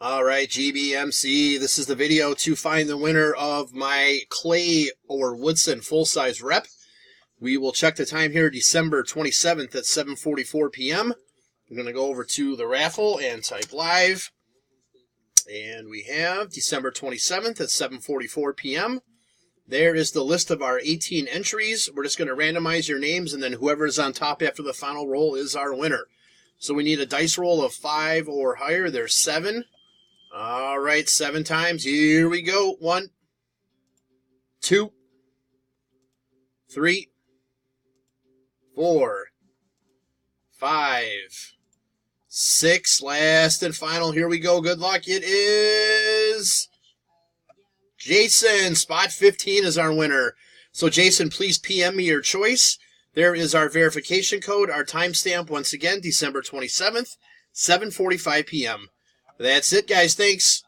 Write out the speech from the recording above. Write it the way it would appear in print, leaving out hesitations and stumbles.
All right, GBMC, this is the video to find the winner of my Clay or Woodson full-size rep. We will check the time here, December 27th at 7:44 p.m. I'm going to go over to the raffle and type live. And we have December 27th at 7:44 p.m. There is the list of our 18 entries. We're just going to randomize your names, and then whoever is on top after the final roll is our winner. So we need a dice roll of 5 or higher. There's 7. All right, 7 times. Here we go. 1, 2, 3, 4, 5, 6. Last and final. Here we go. Good luck. It is Jason. Spot 15 is our winner. So, Jason, please PM me your choice. There is our verification code, our timestamp, once again, December 27th, 7:45 p.m. That's it, guys. Thanks.